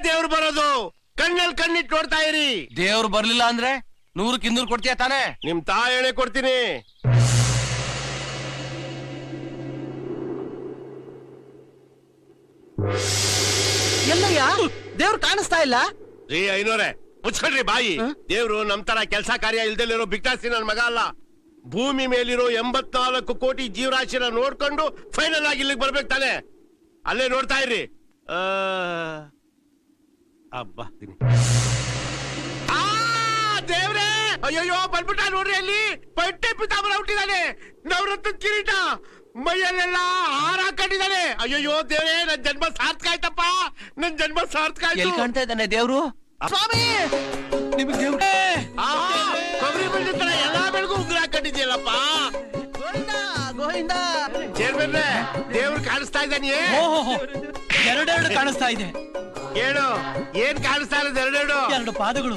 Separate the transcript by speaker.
Speaker 1: ದೇವ್ರು ಬರೋದು. ಕಣ್ಣಲ್ಲಿ ಕಣ್ಣಿಟ್ಟು ನೋಡ್ತಾ ಇರಿ.
Speaker 2: ದೇವ್ರು ಬರ್ಲಿಲ್ಲ ಅಂದ್ರೆ 100ಕ್ಕೆ 200 ಕೊಡ್ತೀಯ ತಾನೆ?
Speaker 1: ನಿಮ್ ತಾಯಣೆ ಕೊಡ್ತೀನಿ.
Speaker 3: ಎಲ್ಲಯ್ಯ ದೇವ್ರು ಕಾಣಿಸ್ತಾ ಇಲ್ಲ?
Speaker 1: ರೀ ಐನೋರೆ ಮುಚ್ಕೊಳ್ರಿ ಬಾಯಿ. ದೇವ್ರು ನಮ್ ತರ ಕೆಲ್ಸ ಕಾರ್ಯ ಇಲ್ದಲ್ಲಿರೋ ಬಿಕ್ಟಾಸಿ ನನ್ ಮಗ ಅಲ್ಲ. ಭೂಮಿ ಮೇಲಿರೋ 84 ಕೋಟಿ ಜೀವರಾಶಿನ ನೋಡ್ಕೊಂಡು ಫೈನಲ್ ಆಗಿ ಇಲ್ಲಿಗೆ ಬರ್ಬೇಕು ತಾನೆ. ಅಲ್ಲೇ ನೋಡ್ತಾ ಇರ್ರಿ. ಅಬ್ಬಾ ದೇವ್ರೇ, ಅಯ್ಯೋ ಬಂದ್ಬಿಟ್ಟ ನೋಡ್ರಿ. ಅಲ್ಲಿ ಪಟ್ಟೆ ಪಿತಾಂಬರ ಹುಟ್ಟಿದಾನೆ, ನವರತ್ನ ಕಿರೀಟ, ಮೈಯಲ್ಲೆಲ್ಲ ಹಾರ ಹಾಕೊಂಡಿದ್ದಾನೆ. ಅಯ್ಯೋ ದೇವ್ರೇ, ನನ್ ಜನ್ಮ ಸಾರ್ಥಕ ಆಯ್ತಪ್ಪ, ನನ್ ಜನ್ಮ ಸಾರ್ಥಕ ಆಯ್ತು.
Speaker 2: ಎಲ್ಲಿ ಕಾಣ್ತಾ ಇದ್ದಾನೆ ದೇವ್ರು?
Speaker 3: ಸ್ವಾಮಿ ನಿಮ್ಗೆ ದೇವ್ರು
Speaker 1: ಕೊಬ್ಬರಿ ಬೆಳೆದ ಎಲ್ಲಾ ಬೆಳಗು ಉಗ್ರ ಹಾಕೊಂಡಿದ್ಯಲ್ಲಪ್ಪ.
Speaker 3: ಗೋವಿಂದ
Speaker 1: ಚೇರ್ಮನ್ ದೇವ್ರು ಕಾಣಿಸ್ತಾ ಇದ್ದಾನೆ.
Speaker 3: ಎರಡೆರಡು ಕಾಣಿಸ್ತಾ ಇದೆ.
Speaker 1: ಹೇಳು, ಏನ್ ಕಾಣಿಸ್ತಾ ಇರೋದು? ಎರಡೆರಡು
Speaker 3: ಪಾದಗಳು.